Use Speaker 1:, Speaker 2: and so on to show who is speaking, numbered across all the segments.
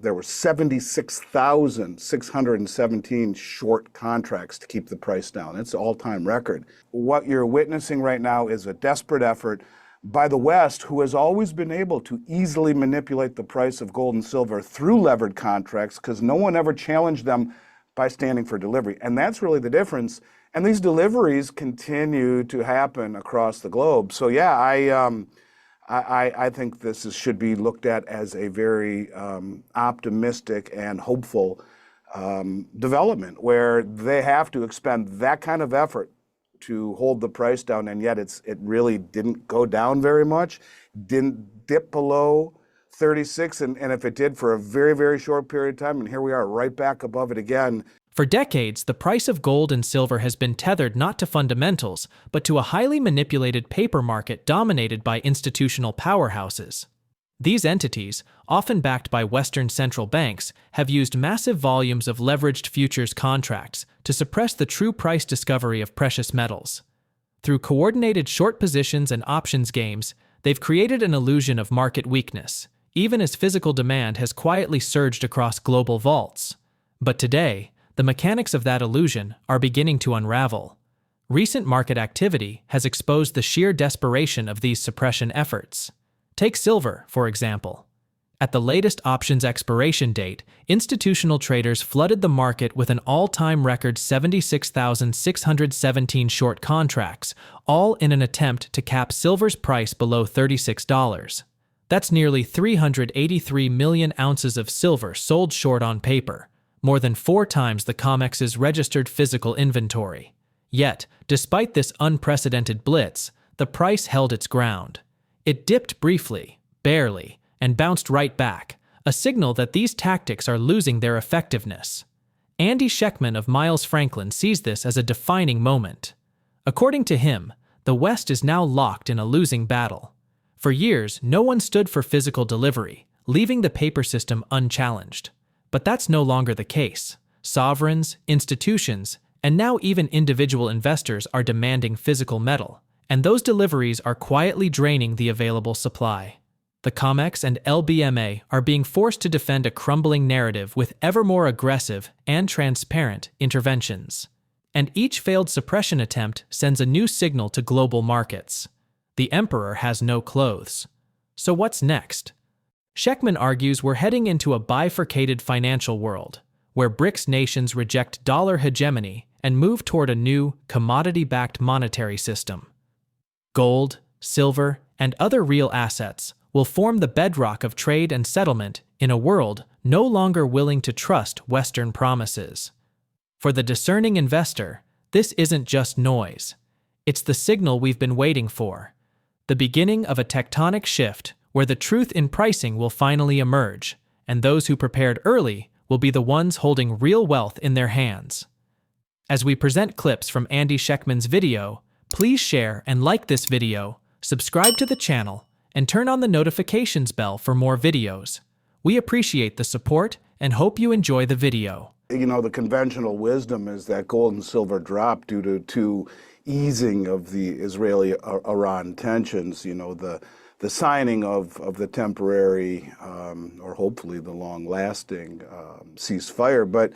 Speaker 1: There were 76,617 short contracts to keep the price down. It's an all-time record. What you're witnessing right now is a desperate effort by the West, who has always been able to easily manipulate the price of gold and silver through levered contracts because no one ever challenged them by standing for delivery. And that's really the difference. And these deliveries continue to happen across the globe. So yeah, I think this should be looked at as a very optimistic and hopeful development where they have to expend that kind of effort to hold the price down, and yet it really didn't go down very much, didn't dip below 36, and if it did for a very, very short period of time, and here we are right back above it again.
Speaker 2: For decades, the price of gold and silver has been tethered not to fundamentals, but to a highly manipulated paper market dominated by institutional powerhouses. These entities, often backed by Western central banks, have used massive volumes of leveraged futures contracts to suppress the true price discovery of precious metals. Through coordinated short positions and options games, they've created an illusion of market weakness, even as physical demand has quietly surged across global vaults. But today, the mechanics of that illusion are beginning to unravel. Recent market activity has exposed the sheer desperation of these suppression efforts. Take silver, for example. At the latest options expiration date, institutional traders flooded the market with an all-time record 76,617 short contracts, all in an attempt to cap silver's price below $36. That's nearly 383 million ounces of silver sold short on paper, more than 4 times the COMEX's registered physical inventory. Yet, despite this unprecedented blitz, the price held its ground. It dipped briefly, barely, and bounced right back, a signal that these tactics are losing their effectiveness. Andy Schectman of Miles Franklin sees this as a defining moment. According to him, the West is now locked in a losing battle. For years, no one stood for physical delivery, leaving the paper system unchallenged. But that's no longer the case. Sovereigns, institutions, and now even individual investors are demanding physical metal, and those deliveries are quietly draining the available supply. The COMEX and LBMA are being forced to defend a crumbling narrative with ever more aggressive and transparent interventions. And each failed suppression attempt sends a new signal to global markets. The emperor has no clothes. So what's next? Schectman argues we're heading into a bifurcated financial world, where BRICS nations reject dollar hegemony and move toward a new, commodity-backed monetary system. Gold, silver, and other real assets will form the bedrock of trade and settlement in a world no longer willing to trust Western promises. For the discerning investor, this isn't just noise. It's the signal we've been waiting for, the beginning of a tectonic shift where the truth in pricing will finally emerge, and those who prepared early will be the ones holding real wealth in their hands. As we present clips from Andy Schectman's video, please share and like this video, subscribe to the channel, and turn on the notifications bell for more videos. We appreciate the support and hope you enjoy the video.
Speaker 1: You know, the conventional wisdom is that gold and silver dropped due to easing of the Israeli-Iran tensions, you know, the signing of the temporary or hopefully the long-lasting ceasefire, but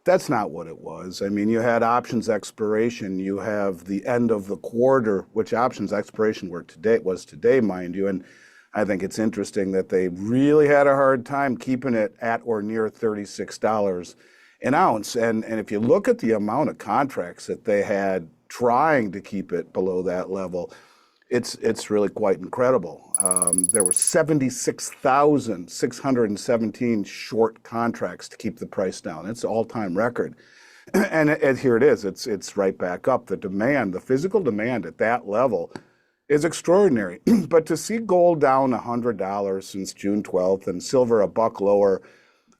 Speaker 1: that's not what it was. I mean, you had options expiration, you have the end of the quarter, which options expiration was today, mind you, and I think it's interesting that they really had a hard time keeping it at or near $36 an ounce. And if you look at the amount of contracts that they had trying to keep it below that level, it's really quite incredible. There were 76,617 short contracts to keep the price down. It's an all-time record. And here it is. It's right back up. The demand, the physical demand at that level is extraordinary. But to see gold down $100 since June 12th and silver $1 lower,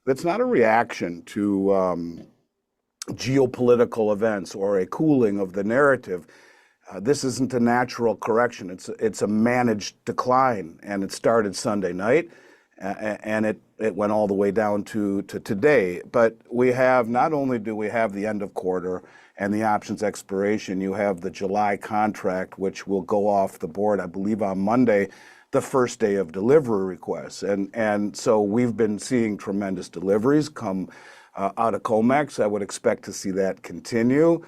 Speaker 1: that's not a reaction to geopolitical events or a cooling of the narrative. This isn't a natural correction. It's a managed decline, and it started Sunday night, and it went all the way down to today. But we have, not only do we have the end of quarter and the options expiration, you have the July contract, which will go off the board, I believe, on Monday, the first day of delivery requests. And so we've been seeing tremendous deliveries come out of COMEX. I would expect to see that continue.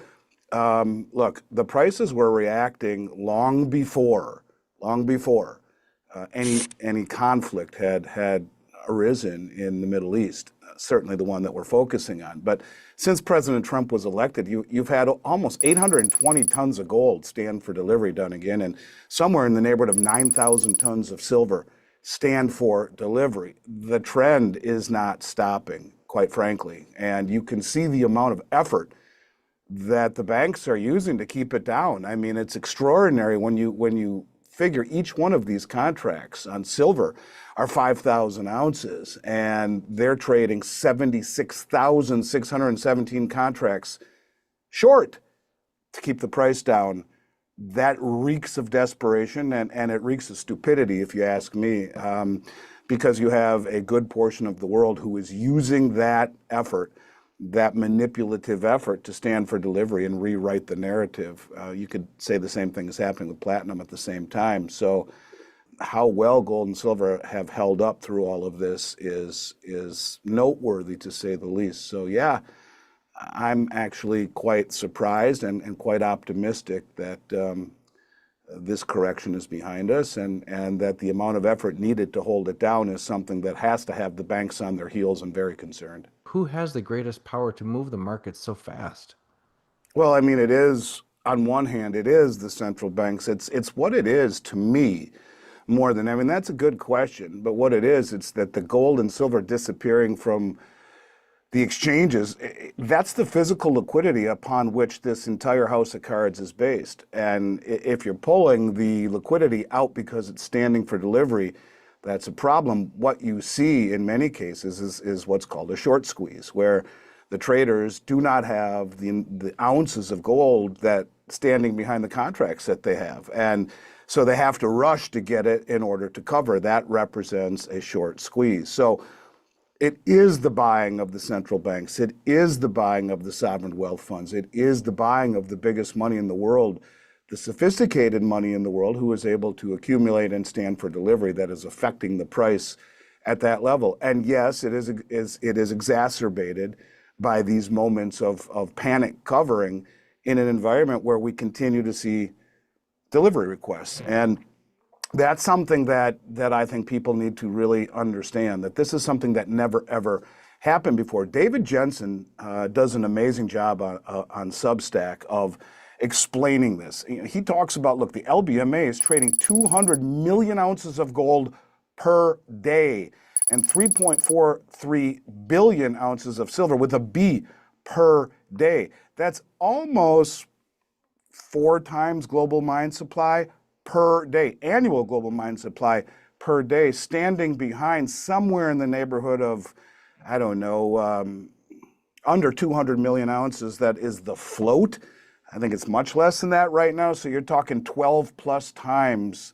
Speaker 1: Look, the prices were reacting long before any conflict had arisen in the Middle East, certainly the one that we're focusing on. But since President Trump was elected, you've had almost 820 tons of gold stand for delivery done again, and somewhere in the neighborhood of 9,000 tons of silver stand for delivery. The trend is not stopping, quite frankly, and you can see the amount of effort that the banks are using to keep it down. I mean, it's extraordinary when you figure each one of these contracts on silver are 5,000 ounces, and they're trading 76,617 contracts short to keep the price down. That reeks of desperation, and it reeks of stupidity, if you ask me, because you have a good portion of the world who is using that effort, that manipulative effort, to stand for delivery and rewrite the narrative. You could say the same thing is happening with platinum at the same time. So how well gold and silver have held up through all of this is noteworthy, to say the least. So yeah, I'm actually quite surprised and quite optimistic that this correction is behind us, and that the amount of effort needed to hold it down is something that has to have the banks on their heels and very concerned.
Speaker 3: Who has the greatest power to move the markets so fast?
Speaker 1: Well, I mean, it is, on one hand, it is the central banks. It's what it is to me more than, I mean, that's a good question, but what it is, it's that the gold and silver disappearing from the exchanges, that's the physical liquidity upon which this entire house of cards is based. And if you're pulling the liquidity out because it's standing for delivery, that's a problem. What you see in many cases is what's called a short squeeze, where the traders do not have the ounces of gold that standing behind the contracts that they have. And so they have to rush to get it in order to cover. That represents a short squeeze. So it is the buying of the central banks. It is the buying of the sovereign wealth funds. It is the buying of the biggest money in the world, the sophisticated money in the world, who is able to accumulate and stand for delivery, that is affecting the price at that level. And yes, it is exacerbated by these moments of panic covering in an environment where we continue to see delivery requests. And that's something that I think people need to really understand, that this is something that never, ever happened before. David Jensen does an amazing job on Substack of explaining this. He talks about, look, the LBMA is trading 200 million ounces of gold per day and 3.43 billion ounces of silver, with a B, per day. That's almost 4 times global mine supply per day, annual global mine supply per day, standing behind somewhere in the neighborhood of, I don't know, under 200 million ounces. That is the float. I think it's much less than that right now. So you're talking 12 plus times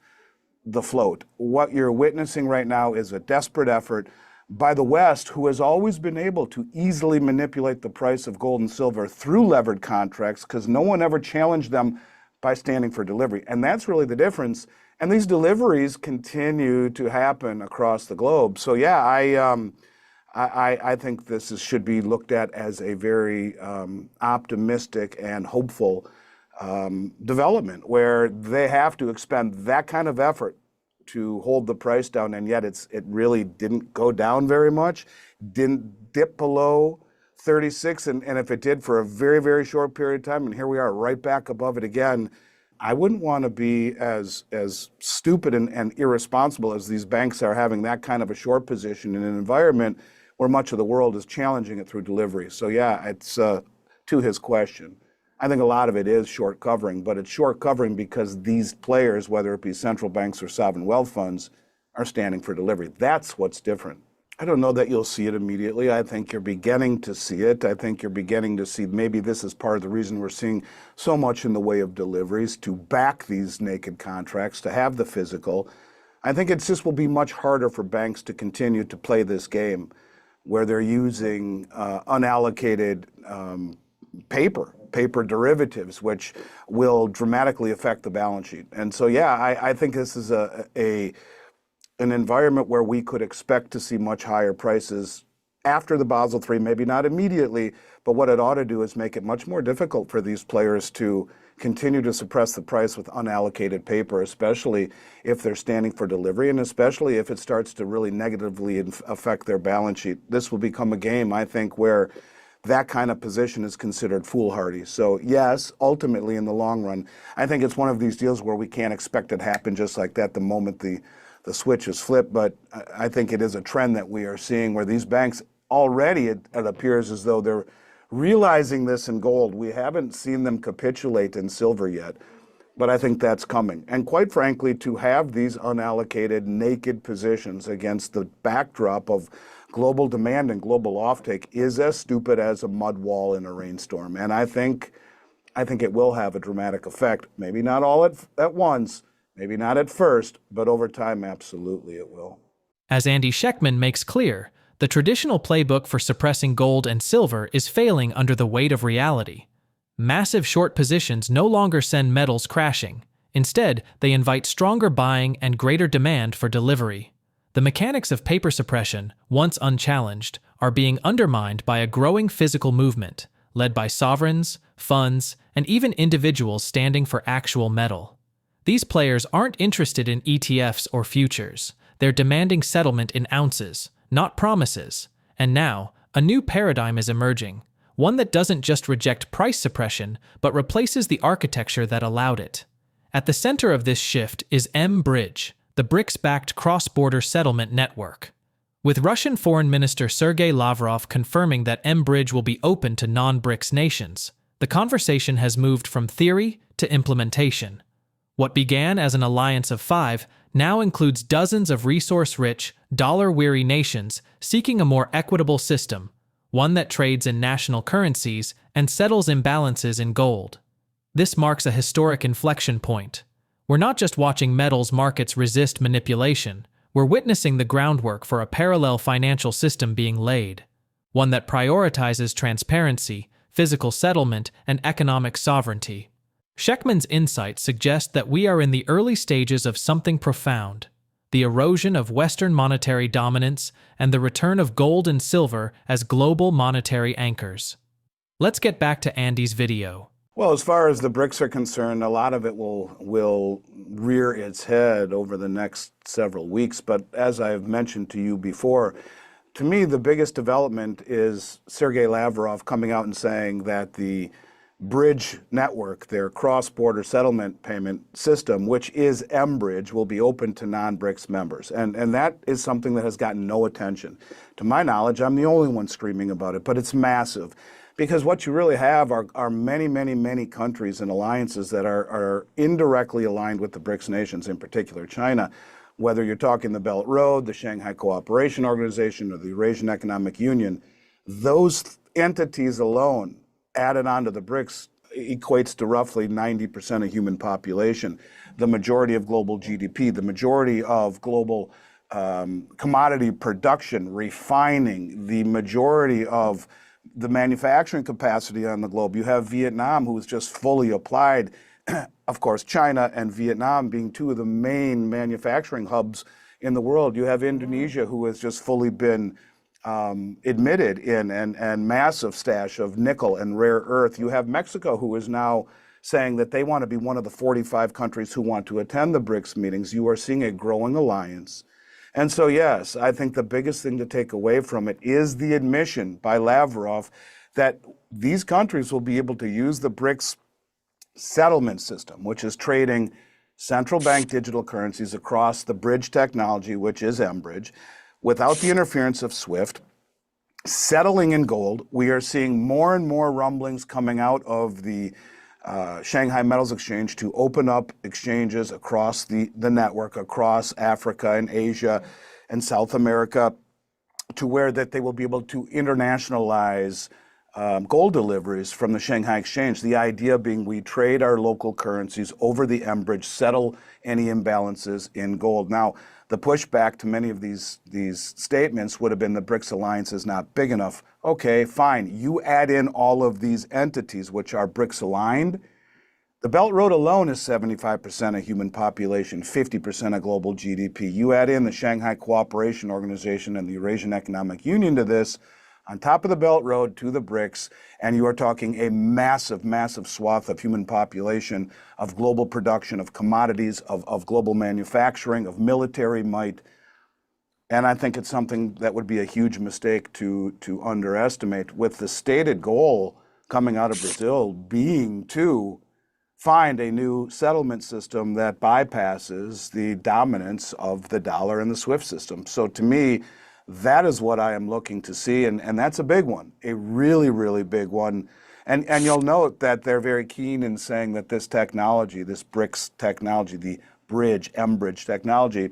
Speaker 1: the float. What you're witnessing right now is a desperate effort by the West, who has always been able to easily manipulate the price of gold and silver through levered contracts, because no one ever challenged them by standing for delivery. And that's really the difference. And these deliveries continue to happen across the globe. So yeah, I think this should be looked at as a very optimistic and hopeful development, where they have to expend that kind of effort to hold the price down, and yet it really didn't go down very much, didn't dip below 36, and if it did for a very, very short period of time, and here we are right back above it again. I wouldn't want to be as stupid and irresponsible as these banks are, having that kind of a short position in an environment where much of the world is challenging it through delivery. So yeah, it's to his question, I think a lot of it is short covering, but it's short covering because these players, whether it be central banks or sovereign wealth funds, are standing for delivery. That's what's different. I don't know that you'll see it immediately. I think you're beginning to see it. I think you're beginning to see, maybe this is part of the reason we're seeing so much in the way of deliveries to back these naked contracts, to have the physical. I think it just will be much harder for banks to continue to play this game where they're using unallocated paper derivatives, which will dramatically affect the balance sheet. And so, yeah, I think this is a an environment where we could expect to see much higher prices after the Basel III, maybe not immediately, but what it ought to do is make it much more difficult for these players to continue to suppress the price with unallocated paper, especially if they're standing for delivery and especially if it starts to really negatively affect their balance sheet. This will become a game, I think, where that kind of position is considered foolhardy. So yes, ultimately in the long run, I think it's one of these deals where we can't expect it to happen just like that the moment the switch is flipped, but I think it is a trend that we are seeing where these banks already, it appears as though they're realizing this in gold. We haven't seen them capitulate in silver yet, but I think that's coming. And quite frankly, to have these unallocated naked positions against the backdrop of global demand and global offtake is as stupid as a mud wall in a rainstorm. And I think it will have a dramatic effect. Maybe not all at once, maybe not at first, but over time, absolutely it will.
Speaker 2: As Andy Schectman makes clear, the traditional playbook for suppressing gold and silver is failing under the weight of reality. Massive short positions no longer send metals crashing. Instead, they invite stronger buying and greater demand for delivery. The mechanics of paper suppression, once unchallenged, are being undermined by a growing physical movement, led by sovereigns, funds, and even individuals standing for actual metal. These players aren't interested in ETFs or futures. They're demanding settlement in ounces, not promises. And now, a new paradigm is emerging, one that doesn't just reject price suppression, but replaces the architecture that allowed it. At the center of this shift is mBridge, the BRICS-backed cross-border settlement network. With Russian Foreign Minister Sergei Lavrov confirming that mBridge will be open to non-BRICS nations, the conversation has moved from theory to implementation. What began as an alliance of 5 now includes dozens of resource-rich, dollar-weary nations seeking a more equitable system, one that trades in national currencies and settles imbalances in gold. This marks a historic inflection point. We're not just watching metals markets resist manipulation, we're witnessing the groundwork for a parallel financial system being laid, one that prioritizes transparency, physical settlement, and economic sovereignty. Schectman's insights suggest that we are in the early stages of something profound: the erosion of Western monetary dominance and the return of gold and silver as global monetary anchors. Let's get back to Andy's video.
Speaker 1: Well, as far as the BRICS are concerned, a lot of it will rear its head over the next several weeks. But as I've mentioned to you before, to me, the biggest development is Sergei Lavrov coming out and saying that the Bridge network, their cross-border settlement payment system, which is mBridge, will be open to non-BRICS members. And that is something that has gotten no attention. To my knowledge, I'm the only one screaming about it, but it's massive. Because what you really have are many, many, many countries and alliances that are indirectly aligned with the BRICS nations, in particular China. Whether you're talking the Belt Road, the Shanghai Cooperation Organization, or the Eurasian Economic Union, those entities alone added onto the BRICS equates to roughly 90% of human population, the majority of global GDP, the majority of global commodity production, refining, the majority of the manufacturing capacity on the globe. You have Vietnam, who is just fully applied. Of course, China and Vietnam being two of the main manufacturing hubs in the world. You have Indonesia, who has just fully been admitted in and massive stash of nickel and rare earth. You have Mexico, who is now saying that they want to be one of the 45 countries who want to attend the BRICS meetings. You are seeing a growing alliance. And so, yes, I think the biggest thing to take away from it is the admission by Lavrov that these countries will be able to use the BRICS settlement system, which is trading central bank digital currencies across the bridge technology, which is mBridge, without the interference of SWIFT, settling in gold. We are seeing more and more rumblings coming out of the Shanghai Metals Exchange to open up exchanges across the network, across Africa and Asia and South America, to where that they will be able to internationalize gold deliveries from the Shanghai Exchange. The idea being we trade our local currencies over the mBridge, settle any imbalances in gold. Now, the pushback to many of these statements would have been the BRICS alliance is not big enough. Okay, fine. You add in all of these entities which are BRICS aligned, The Belt Road alone is 75% of human population, 50% of global GDP. You add in the Shanghai Cooperation Organization and the Eurasian Economic Union to this, on top of the Belt Road to the BRICS, and you are talking a massive, massive swath of human population, of global production, of commodities, of global manufacturing, of military might. And I think it's something that would be a huge mistake to underestimate, with the stated goal coming out of Brazil being to find a new settlement system that bypasses the dominance of the dollar and the SWIFT system. So to me, that is what I am looking to see, and that's a big one, a really, really big one. And you'll note that they're very keen in saying that this technology, this BRICS technology, the M-bridge technology,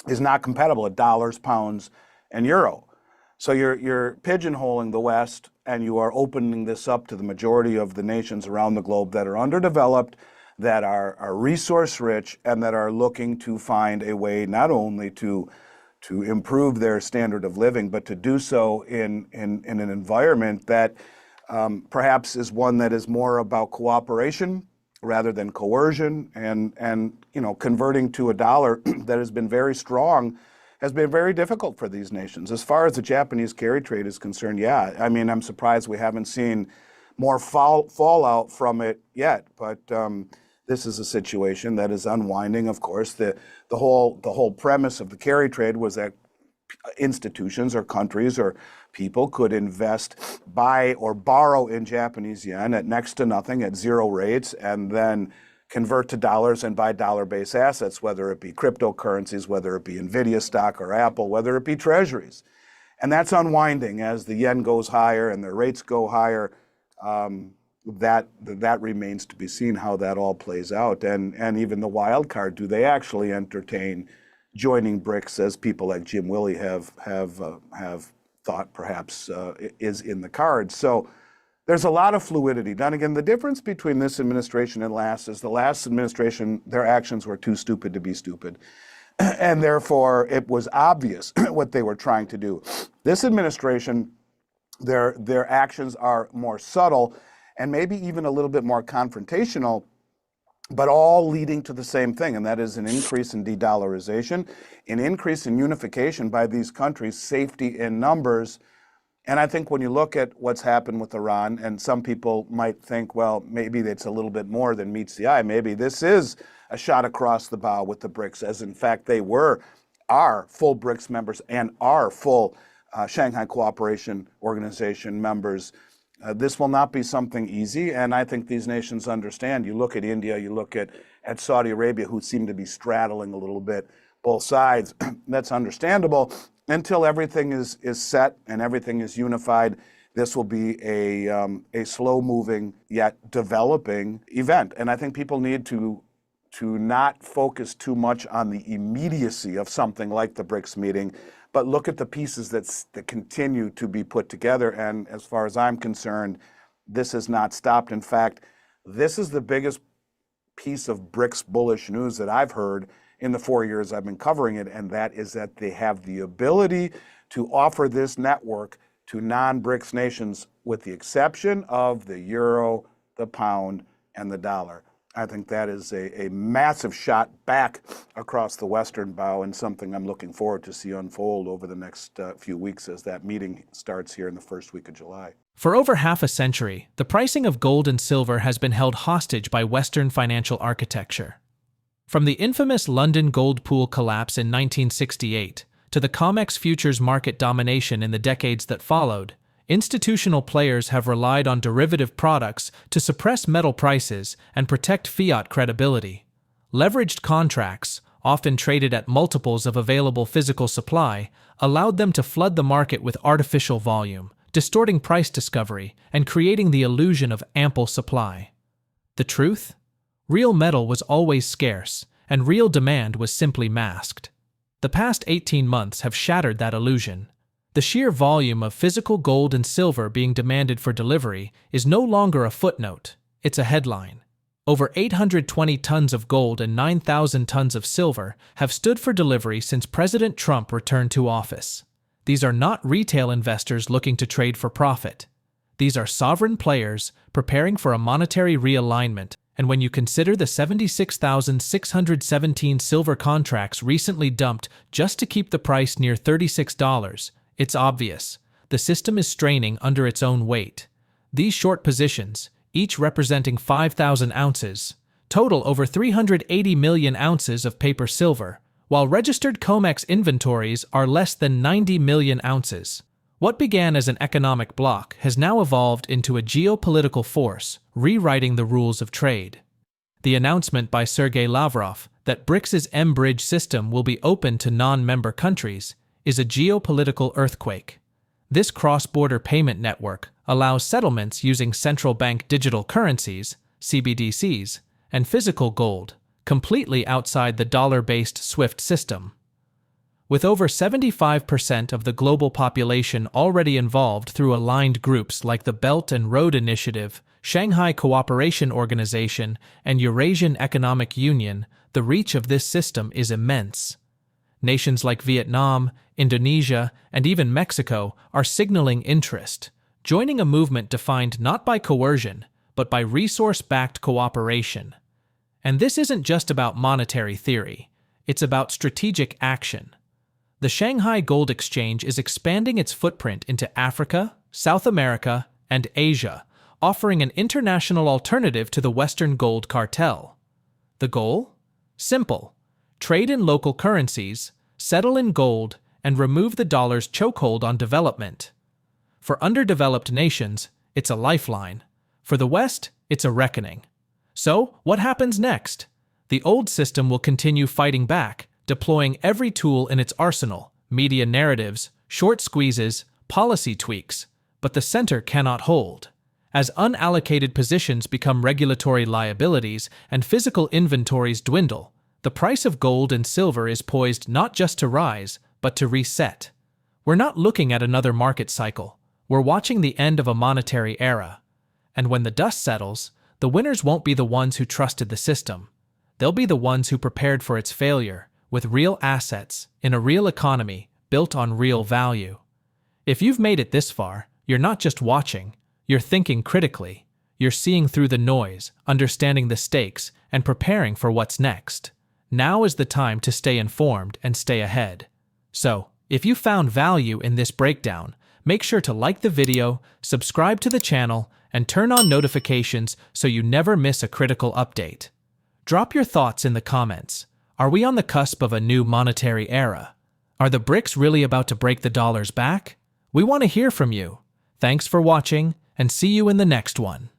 Speaker 1: is not compatible at dollars, pounds, and euro. So you're pigeonholing the West, and you are opening this up to the majority of the nations around the globe that are underdeveloped, that are resource rich, and that are looking to find a way not only to improve their standard of living, but to do so in an environment that perhaps is one that is more about cooperation rather than coercion, and converting to a dollar that has been very strong has been very difficult for these nations. As far as the Japanese carry trade is concerned, yeah, I mean, I'm surprised we haven't seen more fallout from it yet, but this is a situation that is unwinding. Of course, the whole premise of the carry trade was that institutions or countries or people could invest, buy or borrow in Japanese yen at next to nothing, at zero rates, and then convert to dollars and buy dollar-based assets, whether it be cryptocurrencies, whether it be Nvidia stock or Apple, whether it be treasuries. And that's unwinding as the yen goes higher and the rates go higher. That remains to be seen how that all plays out. And even the wild card, do they actually entertain joining BRICS, as people like Jim Willey have thought perhaps is in the cards? So there's a lot of fluidity. Then again, the difference between this administration and last is the last administration, their actions were too stupid to be stupid. And therefore, it was obvious what they were trying to do. This administration, their actions are more subtle and maybe even a little bit more confrontational, but all leading to the same thing, and that is an increase in de-dollarization, an increase in unification by these countries, safety in numbers. And I think when you look at what's happened with Iran, and some people might think, well, maybe it's a little bit more than meets the eye. Maybe this is a shot across the bow with the BRICS, as in fact they are full BRICS members and are full Shanghai Cooperation Organization members. This will not be something easy, and I think these nations understand. You look at India, you look at Saudi Arabia, who seem to be straddling a little bit both sides. That's understandable. Until everything is set and everything is unified, this will be a slow-moving yet developing event. And I think people need to not focus too much on the immediacy of something like the BRICS meeting, but look at the pieces that continue to be put together. And as far as I'm concerned, this has not stopped. In fact, this is the biggest piece of BRICS bullish news that I've heard in the 4 years I've been covering it, and that is that they have the ability to offer this network to non-BRICS nations, with the exception of the euro, the pound, and the dollar. I think that is a massive shot back across the Western bow, and something I'm looking forward to see unfold over the next few weeks as that meeting starts here in the first week of July.
Speaker 2: For over half a century, the pricing of gold and silver has been held hostage by Western financial architecture. From the infamous London gold pool collapse in 1968 to the COMEX futures market domination in the decades that followed, institutional players have relied on derivative products to suppress metal prices and protect fiat credibility. Leveraged contracts, often traded at multiples of available physical supply, allowed them to flood the market with artificial volume, distorting price discovery and creating the illusion of ample supply. The truth? Real metal was always scarce, and real demand was simply masked. The past 18 months have shattered that illusion. The sheer volume of physical gold and silver being demanded for delivery is no longer a footnote, it's a headline. Over 820 tons of gold and 9,000 tons of silver have stood for delivery since President Trump returned to office. These are not retail investors looking to trade for profit. These are sovereign players preparing for a monetary realignment And when you consider the 76,617 silver contracts recently dumped just to keep the price near $36, it's obvious. The system is straining under its own weight. These short positions, each representing 5,000 ounces, total over 380 million ounces of paper silver, while registered COMEX inventories are less than 90 million ounces. What began as an economic bloc has now evolved into a geopolitical force, rewriting the rules of trade. The announcement by Sergei Lavrov that BRICS' M-Bridge system will be open to non-member countries is a geopolitical earthquake. This cross-border payment network allows settlements using central bank digital currencies, CBDCs, and physical gold, completely outside the dollar-based SWIFT system. With over 75% of the global population already involved through aligned groups like the Belt and Road Initiative, Shanghai Cooperation Organization, and Eurasian Economic Union, the reach of this system is immense. Nations like Vietnam, Indonesia, and even Mexico are signaling interest, joining a movement defined not by coercion, but by resource-backed cooperation. And this isn't just about monetary theory, it's about strategic action. The Shanghai Gold Exchange is expanding its footprint into Africa, South America, and Asia, offering an international alternative to the Western gold cartel. The goal? Simple. Trade in local currencies, settle in gold, and remove the dollar's chokehold on development. For underdeveloped nations, it's a lifeline. For the West, it's a reckoning. So, what happens next? The old system will continue fighting back, deploying every tool in its arsenal, media narratives, short squeezes, policy tweaks, but the center cannot hold. As unallocated positions become regulatory liabilities and physical inventories dwindle, the price of gold and silver is poised not just to rise, but to reset. We're not looking at another market cycle. We're watching the end of a monetary era. And when the dust settles, the winners won't be the ones who trusted the system. They'll be the ones who prepared for its failure, with real assets, in a real economy, built on real value. If you've made it this far, you're not just watching, you're thinking critically. You're seeing through the noise, understanding the stakes, and preparing for what's next. Now is the time to stay informed and stay ahead. So, if you found value in this breakdown, make sure to like the video, subscribe to the channel, and turn on notifications so you never miss a critical update. Drop your thoughts in the comments. Are we on the cusp of a new monetary era? Are the BRICS really about to break the dollar's back? We want to hear from you. Thanks for watching, and see you in the next one.